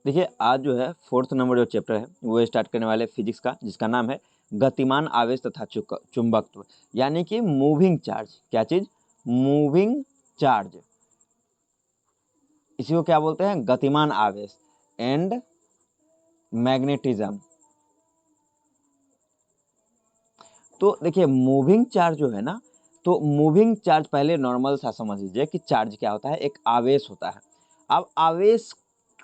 देखिए आज जो है 4th नंबर जो चैप्टर है वो स्टार्ट करने वाले फिजिक्स का, जिसका नाम है गतिमान आवेश तथा चुंबकत्व, यानी कि मूविंग चार्ज। क्या चीज? Moving charge. इसी को क्या बोलते हैं? गतिमान आवेश एंड मैग्नेटिज्म। तो देखिए मूविंग चार्ज जो है ना, तो मूविंग चार्ज पहले नॉर्मल सा समझ लीजिए कि चार्ज क्या होता है, एक आवेश होता है। अब आवेश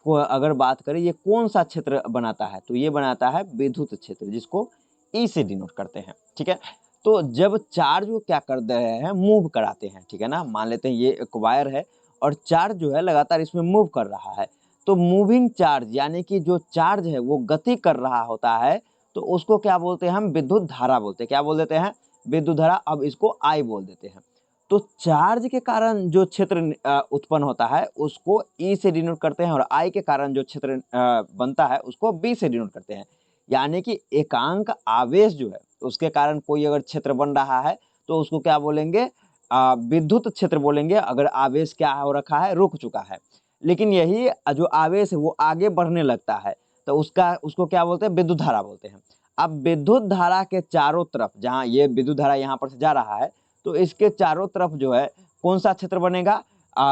को अगर बात करें ये कौन सा क्षेत्र बनाता है, तो ये बनाता है विद्युत क्षेत्र, जिसको ई से डिनोट करते हैं। ठीक है, तो जब चार्ज को क्या कर दे रहे हैं, मूव कराते हैं। ठीक है ना, मान लेते हैं ये एक वायर है और चार्ज जो है लगातार इसमें मूव कर रहा है, तो मूविंग चार्ज यानी कि जो चार्ज है वो गति कर रहा होता है, तो उसको क्या बोलते हैं? हम विद्युत धारा बोलते हैं। क्या बोल देते हैं? विद्युत धारा। अब इसको आई बोल देते हैं। तो चार्ज के कारण जो क्षेत्र उत्पन्न होता है उसको ई से डिनोट करते हैं, और आई के कारण जो क्षेत्र बनता है उसको बी से डिनोट करते हैं। यानी कि एकांक आवेश जो है उसके कारण कोई अगर क्षेत्र बन रहा है तो उसको क्या बोलेंगे? विद्युत क्षेत्र बोलेंगे। अगर आवेश क्या हो रखा है? रुक चुका है। लेकिन यही जो आवेश है वो आगे बढ़ने लगता है तो उसको क्या बोलते हैं? विद्युत धारा बोलते हैं। अब विद्युत धारा के चारों तरफ, जहाँ ये विद्युत धारा यहाँ पर से जा रहा है, तो इसके चारों तरफ जो है कौन सा क्षेत्र बनेगा?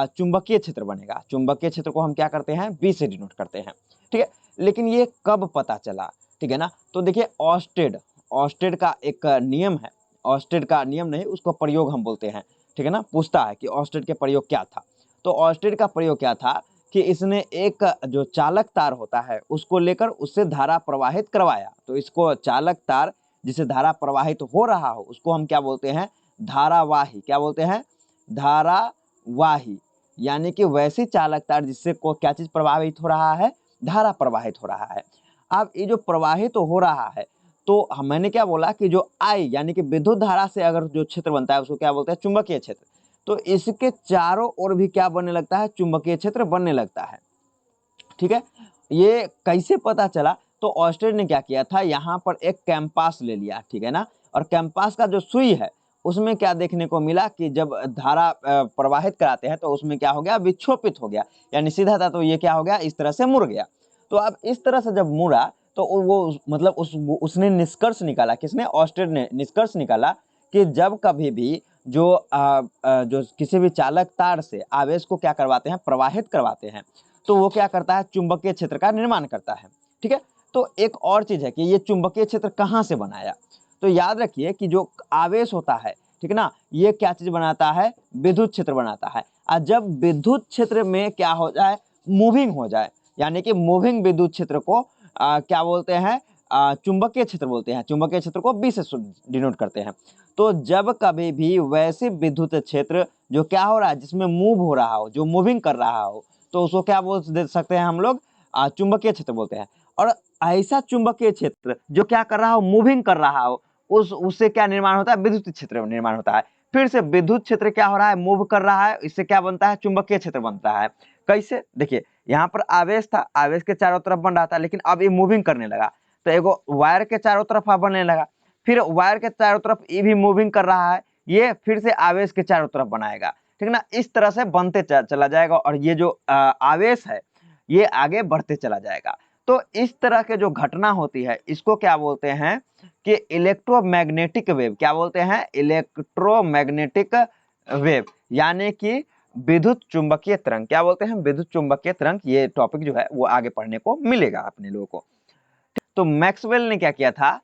चुंबकीय क्षेत्र बनेगा। चुंबकीय क्षेत्र को हम क्या करते हैं? बी से डिनोट करते हैं। ठीक है, लेकिन ये कब पता चला? ठीक है ना, तो देखिए ऑस्टेड ऑस्टेड का एक नियम है। ऑस्टेड का नियम नहीं, उसको प्रयोग हम बोलते हैं। ठीक है ना, पूछता है कि ऑस्टेड के प्रयोग क्या था। तो ऑस्टेड का प्रयोग क्या था कि इसने एक जो चालक तार होता है उसको लेकर उससे धारा प्रवाहित करवाया। तो इसको चालक तार जिसे धारा प्रवाहित हो रहा हो उसको हम क्या बोलते हैं? धारावाही। क्या बोलते हैं? धारावाही। यानी कि वैसी चालक तार जिससे को क्या चीज प्रवाहित हो रहा है? धारा प्रवाहित हो रहा है। अब ये जो प्रवाहित हो रहा है, तो मैंने क्या बोला कि जो आई यानी कि विद्युत धारा से अगर जो क्षेत्र बनता है उसको क्या बोलते हैं? चुंबकीय क्षेत्र। तो इसके चारों ओर भी क्या बनने लगता है? चुंबकीय क्षेत्र बनने लगता है। ठीक है, ये कैसे पता चला? तो ऑस्टेड ने क्या किया था, यहाँ पर एक कैंपास ले लिया। ठीक है ना, और कैंपास का जो सुई है उसमें क्या देखने को मिला कि जब धारा प्रवाहित कराते हैं तो उसमें क्या हो गया? विक्षोपित हो गया। यानी सीधा था तो ये क्या हो गया? इस तरह से मुड़ गया। तो अब इस तरह से जब मुड़ा तो वो मतलब उसने निष्कर्ष निकाला। किसने? ऑस्टेड ने निष्कर्ष निकाला कि जब कभी भी जो किसी भी चालक तार से आवेश को क्या करवाते हैं? प्रवाहित करवाते हैं, तो वो क्या करता है? चुंबकीय क्षेत्र का निर्माण करता है। ठीक है, तो एक और चीज है कि ये चुंबकीय क्षेत्र कहाँ से बनाया? तो याद रखिए कि जो आवेश होता है, ठीक है ना, ये क्या चीज बनाता है? विद्युत क्षेत्र बनाता है। और जब विद्युत क्षेत्र में क्या हो जाए? मूविंग हो जाए, यानी कि मूविंग विद्युत क्षेत्र को क्या बोलते हैं? चुंबकीय क्षेत्र बोलते हैं। चुंबकीय क्षेत्र को बी से डिनोट करते हैं। तो जब कभी भी वैसे विद्युत क्षेत्र जो क्या हो रहा है, जिसमें मूव हो रहा हो, जो मूविंग कर रहा हो, तो उसको क्या बोल दे सकते हैं हम लोग? चुंबकीय क्षेत्र बोलते हैं। और ऐसा चुंबकीय क्षेत्र जो क्या कर रहा हो? मूविंग कर रहा हो, उससे क्या निर्माण होता है? विद्युत क्षेत्र निर्माण होता है। फिर से विद्युत क्षेत्र क्या हो रहा है? मूव कर रहा है, इससे क्या बनता है? चुंबकीय क्षेत्र बनता है। कैसे? देखिए यहाँ पर आवेश था, आवेश के चारों तरफ बन रहा था, लेकिन अब ये मूविंग करने लगा तो एगो वायर के चारों तरफ बनने लगा। फिर वायर के चारों तरफ ये भी मूविंग कर रहा है, ये फिर से आवेश के चारों तरफ बनाएगा। ठीक ना, इस तरह से बनते चला जाएगा और ये जो आवेश है ये आगे बढ़ते चला जाएगा। तो इस तरह के जो घटना होती है इसको क्या बोलते हैं? कि इलेक्ट्रोमैग्नेटिक वेव। क्या बोलते हैं? इलेक्ट्रोमैग्नेटिक वेव, यानी कि विद्युत चुंबकीय तरंग। क्या बोलते हैं? विद्युत चुंबकीय तरंग। ये टॉपिक जो है वो आगे पढ़ने को मिलेगा अपने लोगों को। तो मैक्सवेल ने क्या किया था?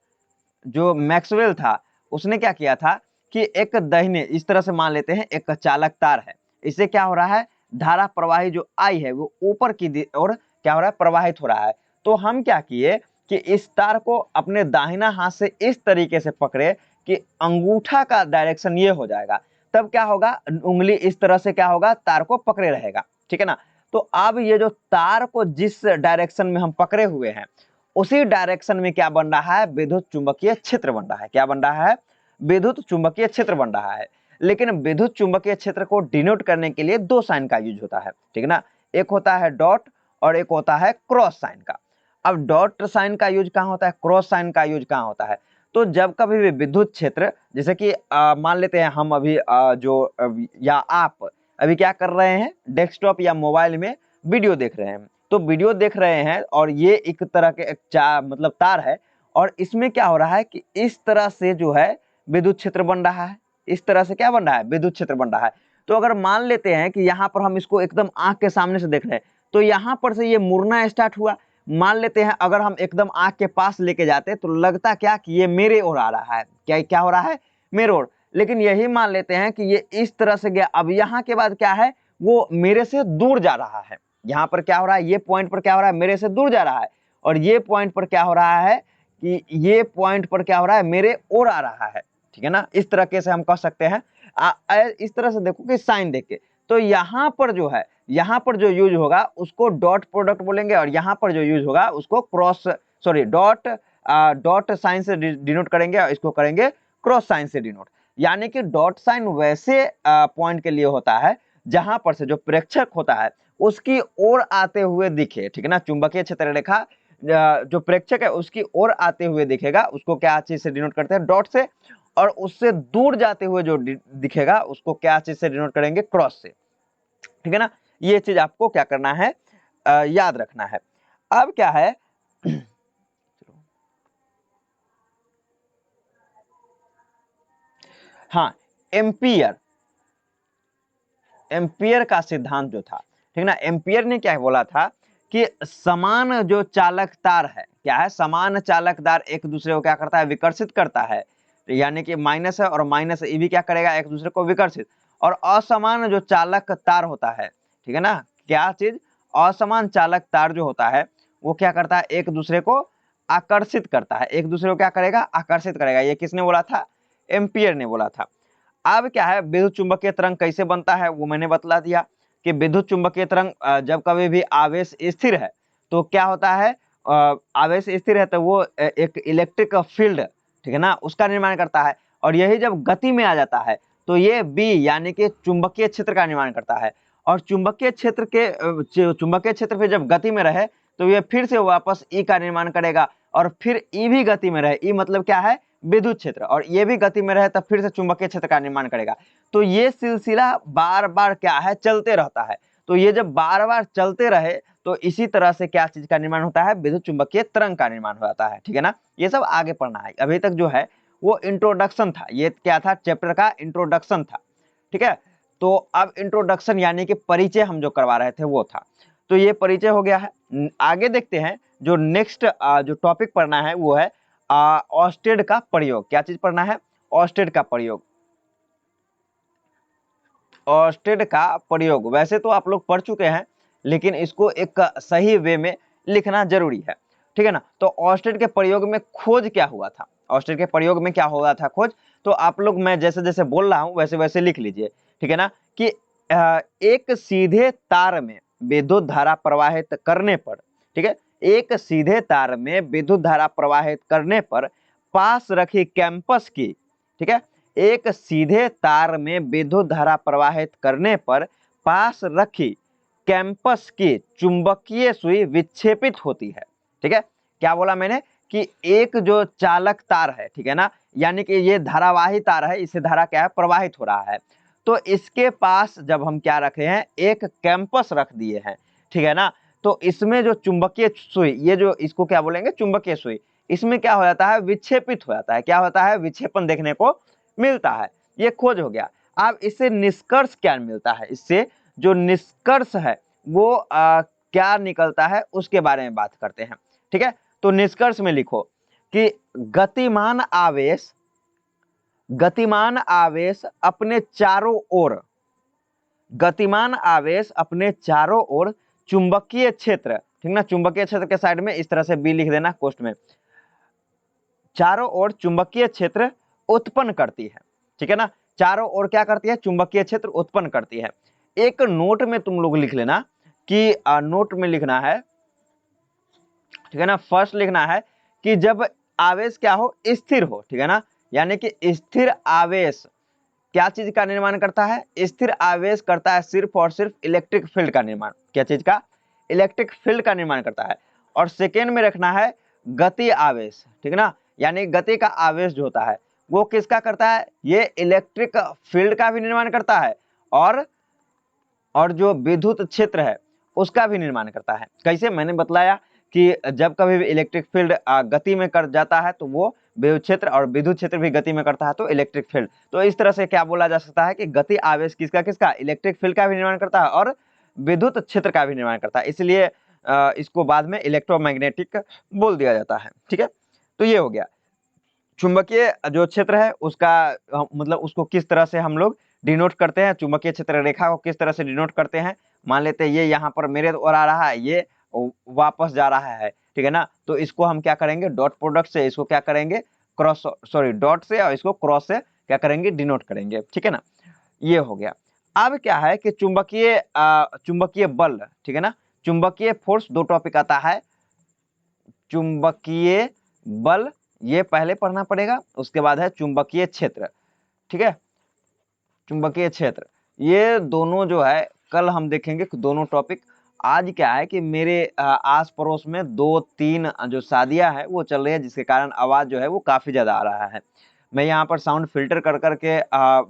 जो मैक्सवेल था उसने क्या किया था कि एक दाहिने इस तरह से मान लेते हैं एक चालक तार है, इससे क्या हो रहा है? धारा प्रवाही जो आई है वो ऊपर की ओर क्या हो रहा है? प्रवाहित हो रहा है। तो हम क्या किए कि इस तार को अपने दाहिना हाथ से इस तरीके से पकड़े कि अंगूठा का डायरेक्शन ये हो जाएगा। तब क्या होगा? उंगली इस तरह से क्या होगा? तार को पकड़े रहेगा। ठीक है ना, तो अब ये जो तार को जिस डायरेक्शन में हम पकड़े हुए हैं उसी डायरेक्शन में क्या बन रहा है? विद्युत चुंबकीय क्षेत्र बन रहा है। क्या बन रहा है? विद्युत चुंबकीय क्षेत्र बन रहा है। लेकिन विद्युत चुंबकीय क्षेत्र को डिनोट करने के लिए दो साइन का यूज होता है। ठीक है ना, एक होता है डॉट और एक होता है क्रॉस साइन का। अब डॉट साइन का यूज कहाँ होता है? क्रॉस साइन का यूज कहाँ होता है? तो जब कभी भी विद्युत क्षेत्र, जैसे कि मान लेते हैं हम अभी या आप अभी क्या कर रहे हैं? डेस्कटॉप या मोबाइल में वीडियो देख रहे हैं। तो वीडियो देख रहे हैं और ये एक तरह के मतलब तार है, और इसमें क्या हो रहा है कि इस तरह से जो है विद्युत क्षेत्र बन रहा है। इस तरह से क्या बन रहा है, विद्युत क्षेत्र बन रहा है। तो अगर मान लेते हैं कि यहाँ पर हम इसको एकदम आंख के सामने से देख रहे हैं, तो यहाँ पर से ये मुड़ना स्टार्ट हुआ। मान लेते हैं अगर हम एकदम आंख के पास लेके जाते तो लगता क्या कि ये मेरे ओर आ रहा है, क्या क्या हो रहा है, मेरे ओर। लेकिन यही मान लेते हैं कि ये इस तरह से गया, अब यहाँ के बाद क्या है, वो मेरे से दूर जा रहा है। यहाँ पर क्या हो रहा है, ये पॉइंट पर क्या हो रहा है, मेरे से दूर जा रहा है, और ये पॉइंट पर क्या हो रहा है कि ये पॉइंट पर क्या हो रहा है, मेरे ओर आ रहा है। ठीक है ना, इस तरीके से हम कह सकते हैं। इस तरह से देखो कि साइन देख के, तो यहाँ पर जो है, यहाँ पर जो यूज होगा उसको डॉट प्रोडक्ट बोलेंगे, और यहाँ पर जो यूज होगा उसको डॉट साइन से डिनोट करेंगे, और इसको करेंगे क्रॉस साइन से डिनोट। यानी कि डॉट साइन वैसे पॉइंट के लिए होता है जहां पर से जो प्रेक्षक होता है उसकी ओर आते हुए दिखे। ठीक है ना, चुंबकीय क्षेत्र रेखा जो प्रेक्षक है उसकी ओर आते हुए दिखेगा, उसको क्या चीज से डिनोट करते हैं, डॉट से। और उससे दूर जाते हुए जो दिखेगा उसको क्या चीज से डिनोट करेंगे, क्रॉस से। ठीक है ना, ये चीज आपको क्या करना है, याद रखना है। अब क्या है हाँ, एम्पियर, एम्पियर का सिद्धांत जो था, ठीक ना, एम्पियर ने क्या बोला था कि समान जो चालक तार है, क्या है, समान चालक तार एक दूसरे को क्या करता है, विकर्षित करता है। यानी कि माइनस है और माइनस ये भी क्या करेगा, एक दूसरे को विकर्षित। और असमान जो चालक तार होता है, ठीक है ना, क्या चीज, असमान चालक तार जो होता है वो क्या करता है, एक दूसरे को आकर्षित करता है, एक दूसरे को क्या करेगा, आकर्षित करेगा। ये किसने बोला था, एम्पियर ने बोला था। अब क्या है, विद्युत चुंबकीय तरंग कैसे बनता है वो मैंने बतला दिया कि विद्युत चुंबकीय तरंग जब कभी भी आवेश स्थिर है तो क्या होता है, आवेश स्थिर है तो वो एक इलेक्ट्रिक फील्ड, ठीक है ना, उसका निर्माण करता है। और यही जब गति में आ जाता है तो ये बी यानी कि चुंबकीय क्षेत्र का निर्माण करता है। और चुंबकीय क्षेत्र के चुंबकीय क्षेत्र पे जब गति में रहे तो ये फिर से वापस ई का निर्माण करेगा, और फिर ई भी गति में रहे, ई मतलब क्या है, विद्युत क्षेत्र, और ये भी गति में रहे तब फिर से चुंबकीय क्षेत्र का निर्माण करेगा। तो ये सिलसिला बार बार क्या है, चलते रहता है। तो ये जब बार बार चलते रहे तो इसी तरह से क्या चीज का निर्माण होता है, विद्युत चुंबकीय तरंग का निर्माण हो जाता है। ठीक है ना, ये सब आगे पढ़ना है, अभी तक जो है वो इंट्रोडक्शन था, ये क्या था, चैप्टर का इंट्रोडक्शन था। ठीक है, तो अब इंट्रोडक्शन यानी कि परिचय हम जो करवा रहे थे वो था, तो ये परिचय हो गया है। आगे देखते हैं जो नेक्स्ट जो टॉपिक पढ़ना है वो है ऑस्टेड का प्रयोग। क्या चीज पढ़ना है, ऑस्टेड का प्रयोग। ऑस्टेड का प्रयोग वैसे तो आप लोग पढ़ चुके हैं, लेकिन इसको एक सही वे में लिखना जरूरी है। ठीक है ना, तो ऑस्टेड के प्रयोग में खोज क्या हुआ था, ऑस्टेड के प्रयोग में क्या हुआ था खोज, तो आप लोग मैं जैसे जैसे बोल रहा हूं वैसे वैसे लिख लीजिए। ठीक है ना, कि एक सीधे तार में विद्युत धारा प्रवाहित करने पर, ठीक है, एक सीधे तार में विद्युत धारा प्रवाहित करने पर पास रखी कैंपस की, ठीक है, एक सीधे तार में विद्युत धारा प्रवाहित करने पर पास रखी कैंपस की चुंबकीय सुई विक्षेपित होती है। ठीक है, क्या बोला मैंने कि एक जो चालक तार है, ठीक है ना, यानी कि ये धारावाही तार है, इससे धारा क्या है, प्रवाहित हो रहा है। तो इसके पास जब हम क्या रखे हैं, एक कैंपस रख दिए हैं, ठीक है ना, तो इसमें जो चुंबकीय सुई, ये जो इसको क्या बोलेंगे, चुंबकीय सुई, इसमें क्या हो जाता है, विक्षेपित हो जाता है। क्या होता है, विक्षेपण देखने को मिलता है। ये खोज हो गया। अब इससे निष्कर्ष क्या मिलता है, इससे जो निष्कर्ष है वो क्या निकलता है उसके बारे में बात करते हैं। ठीक है, तो निष्कर्ष में लिखो कि गतिमान आवेश अपने चारों ओर, गतिमान आवेश अपने चारों ओर चुंबकीय क्षेत्र, ठीक ना, चुंबकीय क्षेत्र के साइड में इस तरह से बी लिख देना कोष्ठ में, चारों ओर चुंबकीय क्षेत्र उत्पन्न करती है। ठीक है ना, चारों ओर क्या करती है, चुंबकीय क्षेत्र उत्पन्न करती है। एक नोट में तुम लोग लिख लेना कि नोट में लिखना है, ठीक है ना, फर्स्ट लिखना है कि जब आवेश क्या हो, स्थिर हो, ठीक है ना, यानी कि स्थिर आवेश क्या चीज का निर्माण करता है, स्थिर आवेश करता है सिर्फ और सिर्फ इलेक्ट्रिक फील्ड का निर्माण। क्या चीज का, इलेक्ट्रिक फील्ड का निर्माण करता है। और सेकेंड में रखना है गति आवेश, ठीक है ना, यानी गति का आवेश जो होता है वो किसका करता है, ये इलेक्ट्रिक फील्ड का भी निर्माण करता है, और जो विद्युत क्षेत्र है उसका भी निर्माण करता है। कैसे, मैंने बतलाया कि जब कभी भी इलेक्ट्रिक फील्ड गति में कर जाता है तो वो विद्युत क्षेत्र, और विद्युत क्षेत्र भी गति में करता है तो इलेक्ट्रिक फील्ड। तो इस तरह से क्या बोला जा सकता है कि गति आवेश किसका किसका, इलेक्ट्रिक फील्ड का भी निर्माण करता है और विद्युत क्षेत्र का भी निर्माण करता है, इसलिए इसको बाद में इलेक्ट्रोमैग्नेटिक बोल दिया जाता है। ठीक है, तो ये हो गया। चुंबकीय जो क्षेत्र है उसका मतलब उसको किस तरह से हम लोग डिनोट करते हैं, चुंबकीय क्षेत्र रेखा को किस तरह से डिनोट करते हैं। मान लेते हैं ये यहाँ पर मेरे ओर आ रहा है, ये वापस जा रहा है, ठीक है ना, तो इसको हम क्या करेंगे, डॉट प्रोडक्ट से इसको क्या करेंगे, क्रॉस सॉरी डॉट से और इसको क्रॉस से क्या करेंगे, डिनोट करेंगे। ठीक है ना, ये हो गया। अब क्या है कि चुंबकीय बल, ठीक है ना, चुंबकीय फोर्स, दो टॉपिक आता है, चुंबकीय बल ये पहले पढ़ना पड़ेगा, उसके बाद है चुंबकीय क्षेत्र। ठीक है, चुंबकीय क्षेत्र, ये दोनों जो है कल हम देखेंगे दोनों टॉपिक। आज क्या है कि मेरे आस पड़ोस में 2-3 जो शादियां है वो चल रही है, जिसके कारण आवाज जो है वो काफी ज्यादा आ रहा है। मैं यहाँ पर साउंड फिल्टर कर करके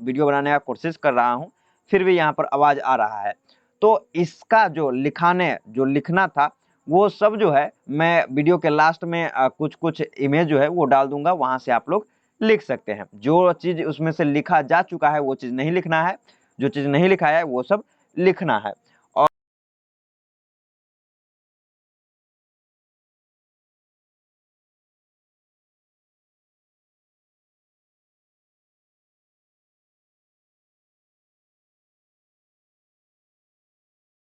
वीडियो बनाने का कोशिश कर रहा हूँ, फिर भी यहाँ पर आवाज आ रहा है। तो इसका जो लिखना था वो सब जो है मैं वीडियो के लास्ट में कुछ कुछ इमेज जो है वो डाल दूंगा, वहां से आप लोग लिख सकते हैं। जो चीज उसमें से लिखा जा चुका है वो चीज नहीं लिखना है, जो चीज नहीं लिखा है वो सब लिखना है।